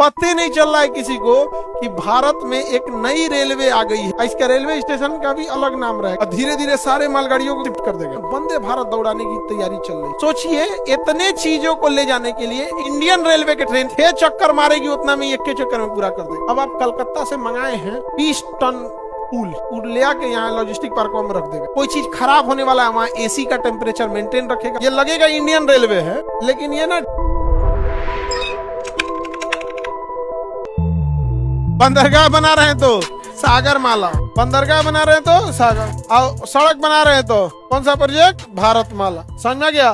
पता नहीं चल रहा है किसी को कि भारत में एक नई रेलवे आ गई है। इसका रेलवे स्टेशन का भी अलग नाम रहेगा और धीरे धीरे सारे मालगाड़ियों को शिफ्ट कर देगा। वंदे भारत दौड़ाने की तैयारी चल रही। सोचिए इतने चीजों को ले जाने के लिए इंडियन रेलवे के ट्रेन 6 चक्कर मारेगी, उतना में एक के चक्कर में पूरा कर देगा। अब आप कलकत्ता से मंगाए हैं 20 टन पुल ले आके यहाँ लॉजिस्टिक पार्क में रख देगा। कोई चीज खराब होने वाला है वहाँ एसी का टेम्परेचर मेंटेन रखेगा। ये लगेगा इंडियन रेलवे है, लेकिन ये ना बंदरगाह बना रहे हैं तो सागर माला, बंदरगाह बना रहे हैं तो सागर, और सड़क बना रहे हैं तो कौन सा प्रोजेक्ट, भारत माला। समझ में गया।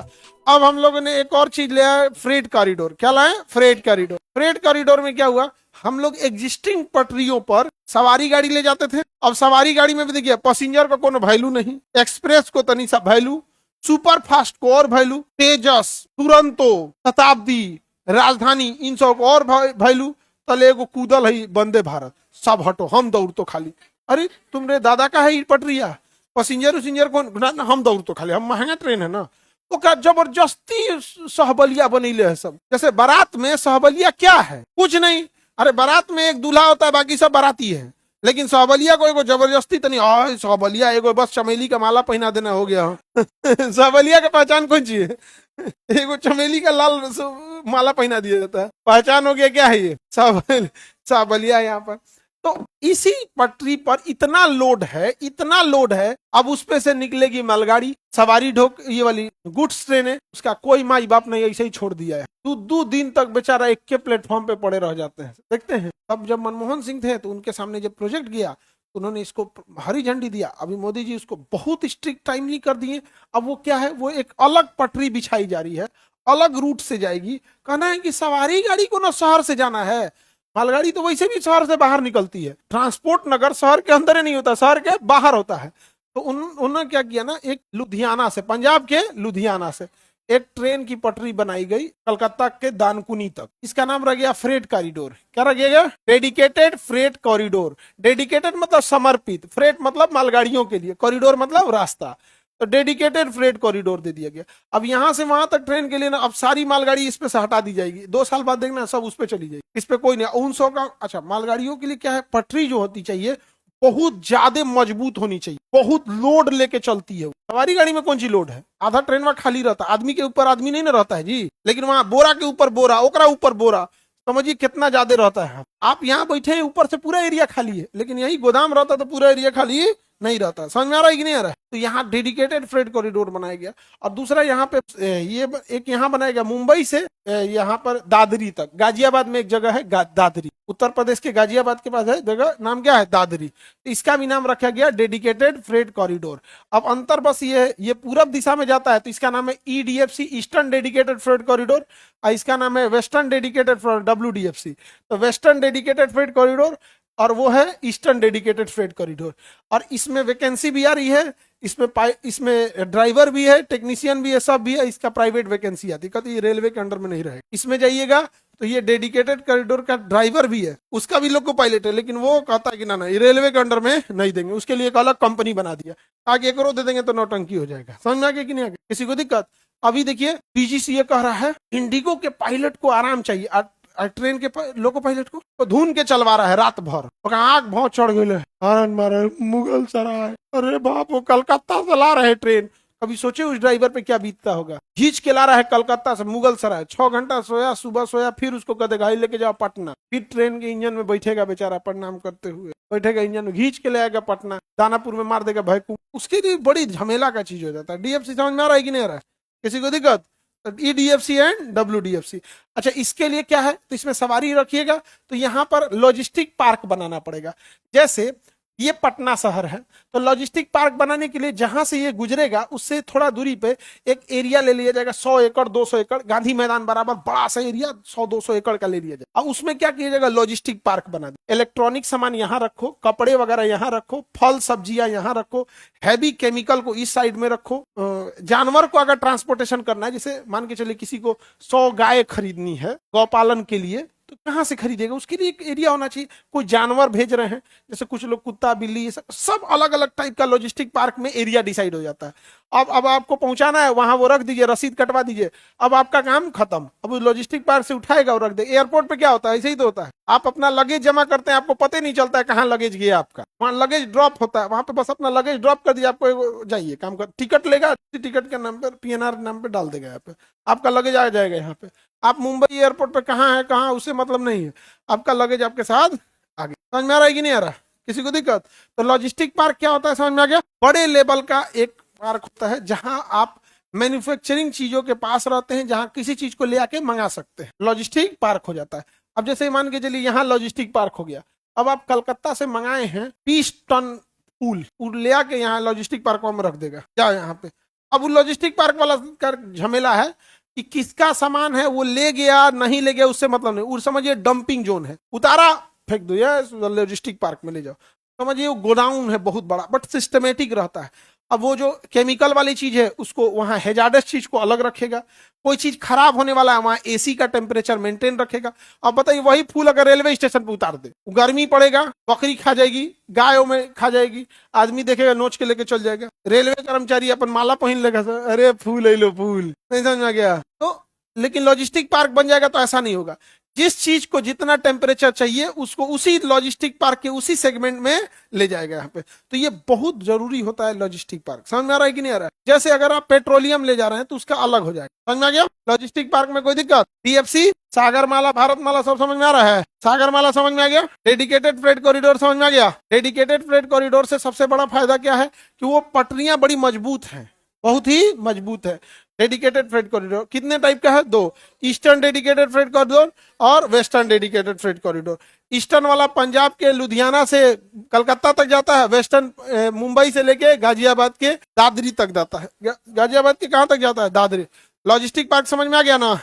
अब हम लोगों ने एक और चीज लिया है, फ्रेट कॉरिडोर। क्या लाए, फ्रेट कॉरिडोर। फ्रेट कॉरिडोर में क्या हुआ, हम लोग एग्जिस्टिंग पटरियों पर सवारी गाड़ी ले जाते थे। अब सवारी गाड़ी में भी देखिए पैसेंजर का कोनो वैल्यू नहीं, एक्सप्रेस को तनी सा वैल्यू, सुपर फास्ट को और वैल्यू, तेजस, तुरंतो, शताब्दी, राजधानी, इन सब को और वैल्यू। तले को कूदल है वंदे भारत, सब हटो हम दौड़ तो खाली। अरे तुमरे दादा का है पटरिया, पैसेंजर उसेंजर कौन, हम दौड़ तो खाली, हम महंगा ट्रेन है ना। वो क्या जबरदस्ती सहबलिया बनीले है सब। जैसे बारात में सहबलिया क्या है, कुछ नहीं। अरे बारात में एक दूल्हा होता है, बाकी सब बाराती है, लेकिन सहबलिया को एगो जबरदस्ती तो नहीं। सहबलिया एगो बस चमेली का माला पहना देना हो गया। सहबलिया का पहचान कौन सी है, एगो चमेली का लाल माला पहना दिया जाता है, पहचान हो गया। क्या है ये, सहबलिया यहाँ पर। तो इसी पटरी पर इतना लोड है, इतना लोड है। अब उस पे से निकलेगी मालगाड़ी, सवारी ढोक, ये वाली गुड्स ट्रेन है, उसका कोई माई बाप नहीं, ऐसे ही छोड़ दिया है। 2 दिन तक बेचारा एक के प्लेटफॉर्म पे पड़े रह जाते हैं। देखते हैं अब जब मनमोहन सिंह थे तो उनके सामने जब प्रोजेक्ट गया, उन्होंने इसको हरी झंडी दिया। अभी मोदी जी उसको बहुत स्ट्रिक्ट टाइमली कर दिए। अब वो क्या है, वो एक अलग पटरी बिछाई जा रही है, अलग रूट से जाएगी। कहना है कि सवारी गाड़ी को ना शहर से जाना है, मालगाड़ी तो वैसे भी शहर से बाहर निकलती है। ट्रांसपोर्ट नगर शहर के अंदर ही नहीं होता, शहर के बाहर होता है। तो उन्होंने क्या किया ना, एक लुधियाना से, पंजाब के लुधियाना से एक ट्रेन की पटरी बनाई गई कलकत्ता के दानकुनी तक। इसका नाम रह गया फ्रेट कॉरिडोर। क्या रह गया, डेडिकेटेड फ्रेट कॉरिडोर। डेडिकेटेड मतलब समर्पित, फ्रेट मतलब मालगाड़ियों के लिए, कॉरिडोर मतलब रास्ता। तो डेडिकेटेड फ्रेट कॉरिडोर दे दिया गया। अब यहां से वहां तक ट्रेन के लिए ना, अब सारी मालगाड़ी इस पे से हटा दी जाएगी। 2 साल बाद देखना सब उस पे चली जाएगी, इस पे कोई नहीं। 900 का अच्छा, मालगाड़ियों के लिए क्या है, पटरी जो होती चाहिए बहुत ज्यादा मजबूत होनी चाहिए, बहुत लोड लेके चलती है। सवारी गाड़ी में कौन सी लोड है, आधा ट्रेन में खाली रहता है, आदमी के ऊपर आदमी नहीं ना रहता है जी, लेकिन वहां बोरा के ऊपर बोरा, ओकरा ऊपर बोरा, समझिए कितना ज्यादा रहता है। आप यहाँ बैठे हैं, ऊपर से पूरा एरिया खाली है, लेकिन यही गोदाम रहता तो पूरा एरिया खाली नहीं रहता। समझ में आ रहा है कि नहीं आ रहा है। तो यहाँ डेडिकेटेड फ्रेट कॉरिडोर बनाया गया। और दूसरा यहाँ पे ये एक यहाँ बनाया गया मुंबई से यहाँ पर दादरी तक। गाजियाबाद में एक जगह है दादरी, उत्तर प्रदेश के गाजियाबाद के पास है जगह, नाम क्या है, दादरी। इसका भी नाम रखा गया डेडिकेटेड फ्रेट कॉरिडोर। अब अंतर बस ये पूरब दिशा में जाता है, तो इसका नाम है EDFC, eastern dedicated freight corridor, और इसका नाम है वेस्टर्न डेडिकेटेड WDFC। तो वेस्टर्न डेडिकेटेड फ्रेट कॉरिडोर और वो है ईस्टर्न डेडिकेटेड फ्रेट कॉरिडोर। और इसमें वैकेंसी भी आ रही है, इसमें ड्राइवर भी है, टेक्नीशियन भी है, सब भी है। इसका प्राइवेट वैकेंसी आती है, कहते ये रेलवे के अंडर में नहीं रहेगा। इसमें जाइएगा तो ये डेडिकेटेड कॉरिडोर का ड्राइवर भी है, उसका भी लोको पायलट है, लेकिन वो कहता है कि ना ये रेलवे के अंडर में नहीं देंगे, उसके लिए एक अलग कंपनी बना दिया। आगे करो दे देंगे तो नौटंकी हो जाएगा। समझ में आ गया कि नहीं आ गया, किसी को दिक्कत। अभी देखिए DGCA कह रहा है इंडिगो के पायलट को आराम चाहिए, ट्रेन के लोको पायलट को तो धुन के चलवा रहा है रात भर, आंख बहुत चढ़ गई, हॉर्न मारे, मुगल सराय, अरे बाप, वो कलकत्ता से ला रहे ट्रेन। कभी सोचे उस ड्राइवर पे क्या बीतता होगा, खींच के ला रहा है कलकत्ता से मुगल सराय, 6 घंटा सोया, सुबह सोया, फिर उसको कहते गाड़ी लेके जाओ पटना, फिर ट्रेन के इंजन में बैठेगा बेचारा, प्रणाम करते हुए बैठेगा इंजन में, खींच के ले आएगा पटना, दानापुर में मार देगा भैकू। उसके लिए बड़ी झमेला का चीज हो जाता है। DFC समझ में आ रहा है कि नहीं आ रहा है, किसी को दिक्कत। EDFC and WDFC। अच्छा, इसके लिए क्या है, तो इसमें सवारी रखिएगा तो यहाँ पर लॉजिस्टिक पार्क बनाना पड़ेगा। जैसे ये पटना शहर है, तो लॉजिस्टिक पार्क बनाने के लिए जहां से ये गुजरेगा उससे थोड़ा दूरी पे एक एरिया ले लिया जाएगा, 100 एकड़ 200 एकड़, गांधी मैदान बराबर बड़ा सा एरिया 100-200 एकड़ का ले लिया जाएगा। और उसमें क्या किया जाएगा, लॉजिस्टिक पार्क बना दे। इलेक्ट्रॉनिक सामान यहाँ रखो, कपड़े वगैरह यहाँ रखो, फल सब्जियां यहाँ रखो, हैवी केमिकल को इस साइड में रखो। जानवर को अगर ट्रांसपोर्टेशन करना है, जैसे मान के चलिए किसी को 100 गाय खरीदनी है गौपालन के लिए, तो कहाँ से खरीदेगा? उसके लिए एक एरिया होना चाहिए। कोई जानवर भेज रहे हैं, जैसे कुछ लोग कुत्ता बिल्ली, ये सब अलग अलग टाइप का लॉजिस्टिक पार्क में एरिया डिसाइड हो जाता है। अब आपको पहुंचाना है वहां, वो रख दीजिए, रसीद कटवा दीजिए, अब आपका काम खत्म। अब लॉजिस्टिक पार्क से उठाएगा और रख दे। एयरपोर्ट पे क्या होता है? ऐसे ही तो होता है, आप अपना लगेज जमा करते हैं, आपको पता ही नहीं चलता है कहाँ लगेज गया आपका। वहाँ लगेज ड्रॉप होता है, वहां पे बस अपना लगेज ड्रॉप कर दिया, आपको जाइए काम कर, टिकट लेगा, टिकट के नाम पर पीएनआर नाम पे डाल देगा यहाँ पे, आपका लगेज आ जाएगा यहाँ पे। आप मुंबई एयरपोर्ट पे कहाँ है कहाँ, उससे मतलब नहीं है, आपका लगेज आपके साथ आगे। समझ में आ रहा है कि नहीं आ रहा? किसी को दिक्कत? तो लॉजिस्टिक पार्क क्या होता है, समझ में आ गया? बड़े लेवल का एक पार्क होता है जहां आप मैन्युफैक्चरिंग चीजों के पास रहते हैं, जहां किसी चीज को ले आके मंगा सकते हैं, लॉजिस्टिक पार्क हो जाता है। अब जैसे मान के चलिए यहाँ लॉजिस्टिक पार्क हो गया, अब आप कलकत्ता से मंगाए हैं 20 टन फूल ले आके यहाँ लॉजिस्टिक पार्क में रख देगा, क्या यहाँ पे? अब वो लॉजिस्टिक पार्क वाला का झमेला है कि किसका सामान है, वो ले गया नहीं ले गया उससे मतलब नहीं, वो समझिए डंपिंग जोन है, उतारा फेंक दो या लॉजिस्टिक पार्क में ले जाओ। समझिए वो गोडाउन है बहुत बड़ा, बट सिस्टमेटिक रहता है। अब वो जो केमिकल वाली चीज है उसको वहां, हैजार्डस चीज को अलग रखेगा, कोई चीज खराब होने वाला है वहां एसी का टेम्परेचर मेंटेन रखेगा। अब बताइए वही फूल अगर रेलवे स्टेशन पे उतार दे, गर्मी पड़ेगा, बकरी खा जाएगी, गायों में खा जाएगी, आदमी देखेगा नोच के लेके चल जाएगा, रेलवे कर्मचारी अपन माला पहन लेगा, अरे फूल ले लो फूल, नहीं समझ में गया? तो लेकिन लॉजिस्टिक पार्क बन जाएगा तो ऐसा नहीं होगा, जिस चीज को जितना टेम्परेचर चाहिए उसको उसी लॉजिस्टिक पार्क के उसी सेगमेंट में ले जाएगा यहाँ पे। तो ये बहुत जरूरी होता है लॉजिस्टिक पार्क। समझ में आ रहा है कि नहीं आ रहा है? जैसे अगर आप पेट्रोलियम ले जा रहे हैं तो उसका अलग हो जाएगा। समझ में आ गया? लॉजिस्टिक पार्क में कोई दिक्कत? डीएफसी, सागरमाला, भारतमाला सब समझ में आ रहा है? सागरमाला समझ में आ गया? डेडिकेटेड फ्रेट कॉरिडोर समझ में आ गया? डेडिकेटेड फ्रेट कॉरिडोर से सबसे बड़ा फायदा क्या है कि वो पटरियां बड़ी मजबूत हैं, बहुत ही मजबूत है। डेडिकेटेड फ्रेट कॉरिडोर कितने टाइप का है? 2, ईस्टर्न डेडिकेटेड फ्रेट कॉरिडोर और western dedicated freight corridor. Eastern वाला पंजाब के लुधियाना से कलकत्ता तक जाता है, वेस्टर्न मुंबई से लेके गाजियाबाद के दादरी तक जाता है। गाजियाबाद के कहाँ तक जाता है? दादरी। लॉजिस्टिक पार्क समझ में आ गया ना?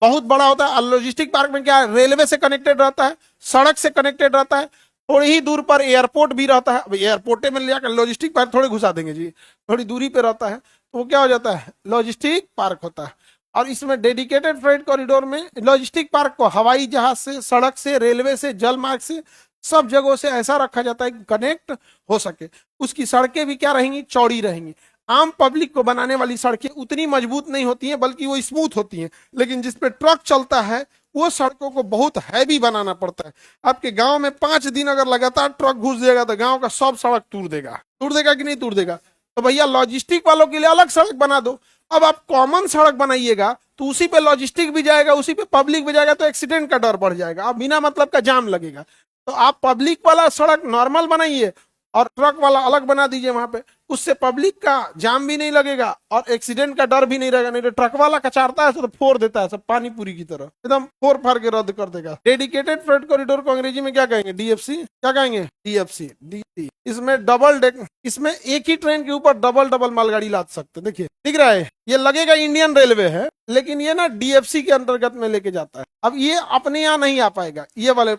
बहुत बड़ा होता है। लॉजिस्टिक पार्क में क्या है? रेलवे से कनेक्टेड रहता है, सड़क से कनेक्टेड रहता है, थोड़ी ही दूर पर एयरपोर्ट भी रहता है। एयरपोर्ट में ले जाकर लॉजिस्टिक पार्क थोड़े घुसा देंगे जी, थोड़ी दूरी पे रहता है, तो वो क्या हो जाता है? लॉजिस्टिक पार्क होता है। और इसमें डेडिकेटेड फ्रेट कॉरिडोर में लॉजिस्टिक पार्क को हवाई जहाज से, सड़क से, रेलवे से, जल मार्ग से, सब जगहों से ऐसा रखा जाता है कि कनेक्ट हो सके। उसकी सड़कें भी क्या रहेंगी? चौड़ी रहेंगी। आम पब्लिक को बनाने वाली सड़कें उतनी मजबूत नहीं होती हैं, बल्कि वो स्मूथ होती हैं, लेकिन जिसपे ट्रक चलता है वो सड़कों को बहुत हैवी बनाना पड़ता है। आपके गांव में 5 दिन अगर लगातार ट्रक घुस जाएगा तो गांव का सब सड़क तोड़ देगा। तोड़ देगा कि नहीं तोड़ देगा? तो भैया लॉजिस्टिक वालों के लिए अलग सड़क बना दो। अब आप कॉमन सड़क बनाइएगा तो उसी पे लॉजिस्टिक भी जाएगा, उसी पे पब्लिक भी जाएगा, तो एक्सीडेंट का डर बढ़ जाएगा, अब बिना मतलब का जाम लगेगा। तो आप पब्लिक वाला सड़क नॉर्मल बनाइए और ट्रक वाला अलग बना दीजिए वहां पे, उससे पब्लिक का जाम भी नहीं लगेगा और एक्सीडेंट का डर भी नहीं रहेगा। नहीं तो ट्रक वाला कचारता है तो फोड़ देता है, सब पानी पूरी की तरह एकदम फोड़ फाड़ के रद्द कर देगा। डेडिकेटेड फ्रेट कॉरिडोर को अंग्रेजी में क्या कहेंगे? डीएफसी। क्या कहेंगे? DFC, DC. इसमें डबल डेक, इसमें एक ही ट्रेन के ऊपर डबल डबल मालगाड़ी लाद सकते। देखिए दिख रहा है, ये लगेगा इंडियन रेलवे है, लेकिन ये ना डीएफसी के अंतर्गत में लेके जाता है। अब ये अपने यहाँ नहीं आ पाएगा ये वाले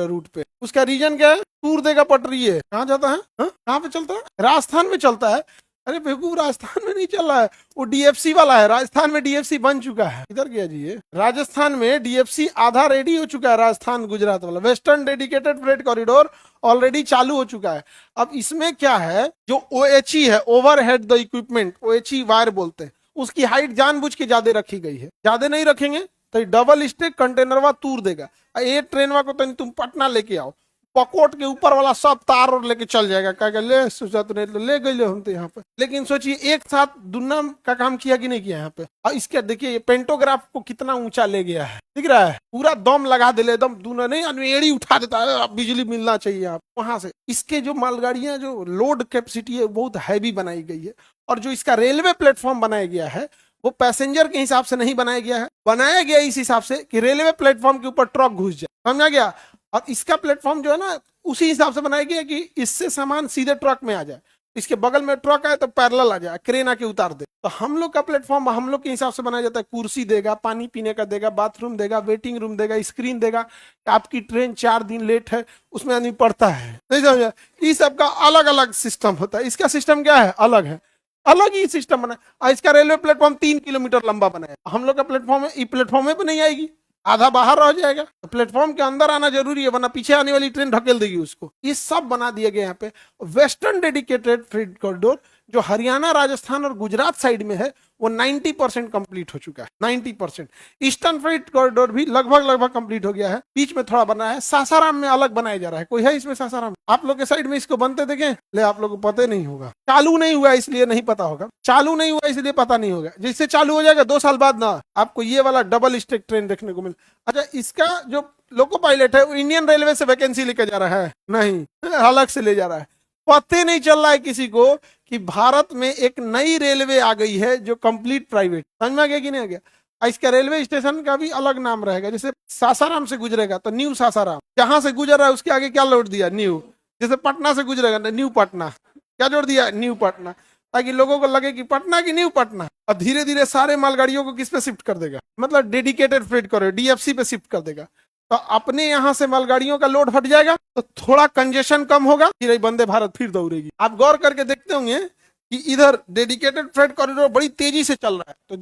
रूट पे। उसका रीजन क्या है? टूर देगा पटरी है। कहाँ जाता है? कहाँ पे चलता है? राजस्थान में चलता है। अरे बेवकूफ, राजस्थान में नहीं चल रहा है, वो डीएफसी वाला है। राजस्थान में डीएफसी बन चुका है। इधर गया जी, ये राजस्थान में डीएफसी आधा रेडी हो चुका है। राजस्थान गुजरात वाला western dedicated freight corridor already चालू हो चुका है। अब इसमें क्या है, जो ओएचई है, overhead the equipment, OHE wire बोलते हैं, उसकी हाइट जानबूझ के ज्यादा रखी गई है। ज्यादा नहीं रखेंगे तो डबल स्टेक कंटेनरवा तूर देगा। ये ट्रेनवा को तुम पटना लेके आओ, पकोट के ऊपर वाला सब तार और लेके चल जाएगा। क्या ले सोचा तो नहीं, ले गए हम तो यहाँ पे। लेकिन सोचिए एक साथ दुनिया का काम किया कि नहीं किया यहाँ पे। और इसके देखिए ये पेंटोग्राफ को कितना ऊंचा ले गया है, दिख रहा है? पूरा दम लगा दे, एकदम दूना नहीं, एड़ी उठा देता है, बिजली मिलना चाहिए आप वहां से। इसके जो मालगाड़ियां, जो लोड कैपेसिटी है बहुत हैवी बनाई गई है। और जो इसका रेलवे प्लेटफॉर्म बनाया गया है वो पैसेंजर के हिसाब से नहीं बनाया गया है, बनाया गया इस हिसाब से कि रेलवे प्लेटफॉर्म के ऊपर ट्रक घुस जाए। समझा गया? और इसका प्लेटफॉर्म जो है ना उसी हिसाब से बनाया गया कि इससे सामान सीधे ट्रक में आ जाए, इसके बगल में ट्रक आए तो पैरेलल आ जाए, क्रेन आके उतार दे। तो हम लोग का प्लेटफॉर्म हम लोग के हिसाब से बनाया जाता है। कुर्सी देगा, पानी पीने का देगा, बाथरूम देगा, वेटिंग रूम देगा, स्क्रीन देगा। आपकी ट्रेन 4 दिन लेट है उसमें आदमी पढ़ता है, नहीं समझा? इस सब का अलग अलग सिस्टम होता है। इसका सिस्टम क्या है? अलग है, अलग ही सिस्टम बना। इसका रेलवे प्लेटफॉर्म 3 किलोमीटर लंबा बनाया। हम लोग का प्लेटफॉर्म है, प्लेटफॉर्म पे नहीं आएगी, आधा बाहर रह जाएगा, तो प्लेटफॉर्म के अंदर आना जरूरी है, वरना पीछे आने वाली ट्रेन ढकेल देगी उसको। ये सब बना दिए गए यहाँ पे। वेस्टर्न डेडिकेटेड फ्रेट कॉरिडोर जो हरियाणा, राजस्थान और गुजरात साइड में है, वो 90% कंप्लीट हो चुका है, 90%। ईस्टर्न फ्रेट कॉरिडोर भी लगभग कंप्लीट हो गया है, बीच में थोड़ा बना है। सासाराम में अलग बनाया जा रहा है। कोई है इसमें सासाराम? आप लोग के साइड में इसको बनते देखें? ले, आप लोग को पता नहीं होगा, चालू नहीं हुआ इसलिए नहीं पता होगा, चालू नहीं हुआ इसलिए पता नहीं होगा। जिससे चालू हो जाएगा 2 साल बाद ना, आपको ये वाला डबल स्टेक ट्रेन देखने को मिल। अच्छा, इसका जो लोको पायलट है वो इंडियन रेलवे से वैकेंसी लेकर जा रहा है? नहीं, अलग से ले जा रहा है। पता नहीं चल रहा है किसी को कि भारत में एक नई रेलवे आ गई है जो कंप्लीट प्राइवेट। समझ में आ गया कि नहीं आ गया? इसका रेलवे स्टेशन का भी अलग नाम रहेगा। जैसे सासाराम से गुजरेगा तो न्यू सासाराम, जहां से गुजर रहा है उसके आगे क्या जोड़ दिया? न्यू। जैसे पटना से गुजरेगा न्यू पटना, क्या जोड़ दिया? न्यू पटना, ताकि लोगों को लगे कि पटना की न्यू पटना। और धीरे धीरे सारे मालगाड़ियों को किस पे शिफ्ट कर देगा? मतलब डेडिकेटेड फ्रेट कॉरिडोर, डीएफसी पे शिफ्ट कर देगा। तो अपने यहाँ से मालगाड़ियों का लोड हट जाएगा, तो थोड़ा कंजेशन कम होगा, फिर वंदे भारत फिर दौड़ेगी। आप गौर करके देखते होंगे कि इधर डेडिकेटेड फ्रेट कॉरिडोर बड़ी तेजी से चल रहा है, तो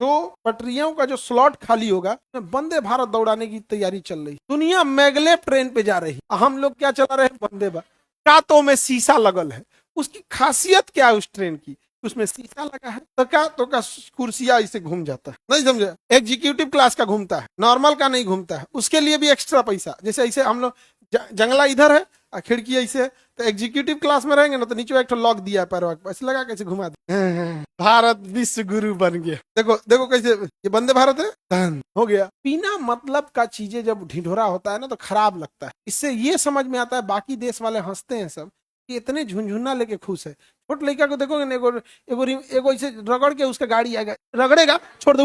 जो पटरियों का जो स्लॉट खाली होगा, वंदे भारत दौड़ाने की तैयारी चल रही। दुनिया मैगलेव ट्रेन पे जा रही, हम लोग क्या चला रहे हैं? वंदे भारत। कांतों में शीशा लगल है। उसकी खासियत क्या है उस ट्रेन की? उसमें शीशा लगा है, तो का कुर्सिया इसे घूम जाता है। नहीं समझे? एग्जीक्यूटिव क्लास का घूमता है, नॉर्मल का नहीं घूमता है। उसके लिए भी एक्स्ट्रा पैसा। जैसे ऐसे हम लोग जंगला इधर है और खिड़की ऐसे है, तो एग्जीक्यूटिव क्लास में रहेंगे ना, तो नीचे एक लॉक दिया है पैरवा के, ऐसे लगा कैसे घुमा दे। भारत विश्व गुरु बन गया। देखो देखो कैसे, ये वंदे भारत है, हो गया। बिना मतलब का चीजें जब ढिढोरा होता है ना, तो खराब लगता है। इससे ये समझ में आता है, बाकी देश वाले हंसते हैं सब कि इतने झुनझुना लेके खुश है। छोटे लड़का को देखोगे ना, एगो ऐसे रगड़ के उसका गाड़ी आएगा, रगड़ेगा, छोड़ दे,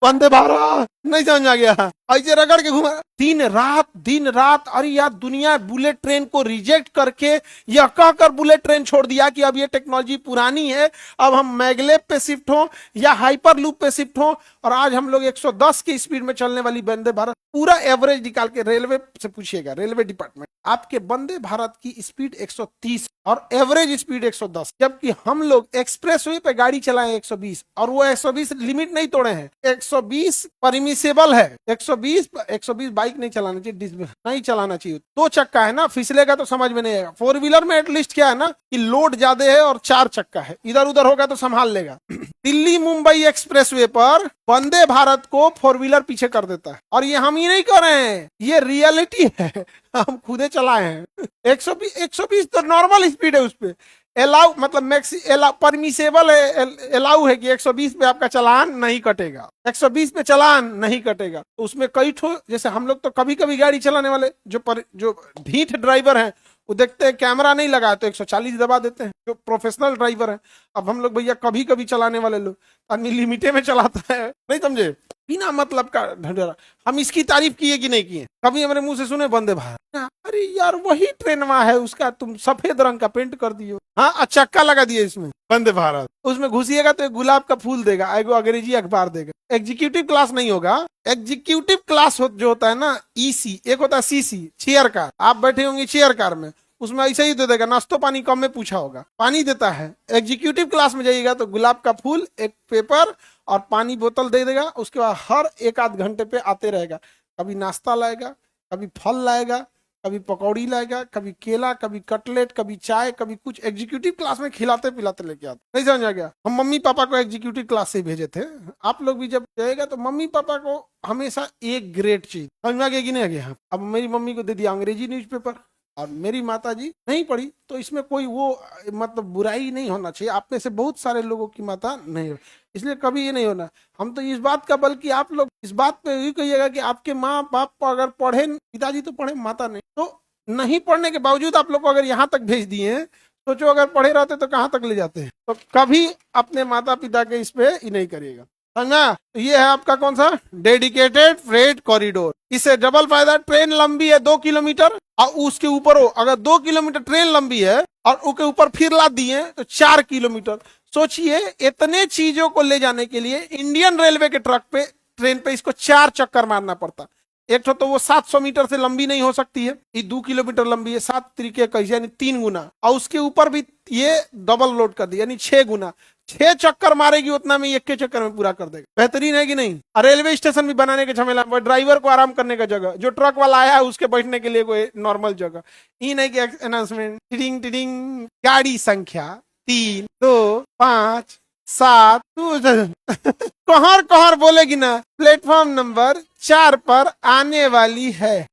वंदे भारत। नहीं समझ आ गया? ऐसे रगड़ के घुमा दिन रात। अरे यार, दुनिया बुलेट ट्रेन को रिजेक्ट करके यह कहकर बुलेट ट्रेन छोड़ दिया कि अब ये टेक्नोलॉजी पुरानी है, अब हम मैगलेव पे शिफ्ट हो या हाइपर लूप पे शिफ्ट हो। और आज हम लोग 110 की स्पीड में चलने वाली वंदे भारत, पूरा एवरेज निकाल के रेलवे से पूछिएगा, रेलवे डिपार्टमेंट, आपके वंदे भारत की स्पीड 130 और एवरेज स्पीड 110, जबकि हम लोग एक्सप्रेसवे पे गाड़ी चलाए 120, और वो 120 लिमिट नहीं तोड़े हैं। 120 परमिसेबल है। 120 बाइक नहीं चलाना चाहिए, नहीं चलाना चाहिए। 2 चक्का है ना, फिसलेगा तो समझ में नहीं आएगा। 4 व्हीलर में एटलीस्ट क्या है ना कि लोड ज्यादा है और 4 चक्का है, इधर उधर होगा तो संभाल लेगा। दिल्ली मुंबई एक्सप्रेसवे पर वंदे भारत को 4 व्हीलर पीछे कर देता है। और ये हम ही नहीं कर रहे हैं, ये रियलिटी है, हम खुदे चलाए हैं। 120 तो नॉर्मल स्पीड है उस पे। एलाउ मतलब मैक्सी परमिसेबल है, एलाउ है कि 120 पे आपका चालान नहीं कटेगा, 120 पे चालान नहीं कटेगा। तो उसमें कई ठो, जैसे हम लोग तो कभी कभी गाड़ी चलाने वाले जो ढीठ ड्राइवर हैं, वो देखते हैं कैमरा नहीं लगा तो 140 दबा देते हैं, जो प्रोफेशनल ड्राइवर है। अब हम लोग भैया कभी कभी चलाने वाले लोग आदमी लिमिटे में चलाता है, नहीं समझे? बिना मतलब का ढंढेरा। हम इसकी तारीफ किए कि नहीं किए? कभी हमारे मुंह से सुने वंदे भारत? अरे यार, वही ट्रेन वहां है, उसका तुम सफेद रंग का पेंट कर दियो। हाँ, चक्का लगा दिए इसमें वंदे भारत। उसमें घुसिएगा तो एक गुलाब का फूल देगा, एगो अंग्रेजी अखबार देगा। एग्जीक्यूटिव क्लास नहीं होगा। एग्जीक्यूटिव क्लास जो होता है ना, ईसी, एक होता है सीसी, चेयर कार। आप बैठे होंगे चेयर कार में, उसमें ऐसा ही दे देगा, नाश्तो पानी कम में पूछा होगा, पानी देता है। एग्जीक्यूटिव क्लास में जाइएगा तो गुलाब का फूल, एक पेपर और पानी बोतल दे देगा। उसके बाद हर 1 आध घंटे पे आते रहेगा, कभी नाश्ता लाएगा, कभी फल लाएगा, कभी पकौड़ी लाएगा, कभी केला, कभी कटलेट, कभी चाय, कभी कुछ। एग्जीक्यूटिव क्लास में खिलाते पिलाते लेके आते। नहीं समझ आ गया? हम मम्मी पापा को एग्जीक्यूटिव क्लास से भेजे थे। आप लोग भी जब जाएगा तो मम्मी पापा को हमेशा एक ग्रेड चाहिए। समझ में आ गया कि नहीं आ गया? अब मेरी मम्मी को दे दिया अंग्रेजी न्यूज़पेपर और मेरी माता जी नहीं पढ़ी, तो इसमें कोई वो मतलब बुराई नहीं होना चाहिए। आप में से बहुत सारे लोगों की माता नहीं हो, इसलिए कभी ये नहीं होना। हम तो इस बात का, बल्कि आप लोग इस बात पे यही कहिएगा कि आपके माँ बाप अगर पढ़े, पिताजी तो पढ़े, माता नहीं, तो नहीं पढ़ने के बावजूद आप लोग को अगर यहाँ तक भेज दिए हैं, सोचो अगर पढ़े रहते तो कहाँ तक ले जाते हैं। तो कभी अपने माता पिता के इस पे ही नहीं करिएगा, समझा? तो ये है आपका कौन सा? Dedicated freight corridor. इससे डबल फायदा, ट्रेन लंबी है 2 किलोमीटर और उसके ऊपर हो, अगर 2 किलोमीटर ट्रेन लंबी है और उसके ऊपर फिर लाद दिए तो 4 किलोमीटर। सोचिए, इतने चीजों को ले जाने के लिए इंडियन रेलवे के ट्रेन पे इसको 4 चक्कर मारना पड़ता। एक तो वो 700 मीटर से लंबी नहीं हो सकती है, ये 2 किलोमीटर लंबी है, 7 तरीके कैसे, यानी 3 गुना। और उसके ऊपर भी ये डबल लोड कर दिया, यानी 6 गुना। 6 चक्कर मारेगी उतना में एक के चक्कर में पूरा कर देगा। बेहतरीन है कि नहीं? और रेलवे स्टेशन भी बनाने के झमेला में ड्राइवर को आराम करने का जगह, जो ट्रक वाला आया है उसके बैठने के लिए कोई नॉर्मल जगह ही नहीं कि अनाउंसमेंट टिडिंग टिडिंग गाड़ी संख्या 3 2 5 7 कहर कहर बोलेगी ना, प्लेटफॉर्म नंबर 4 पर आने वाली है।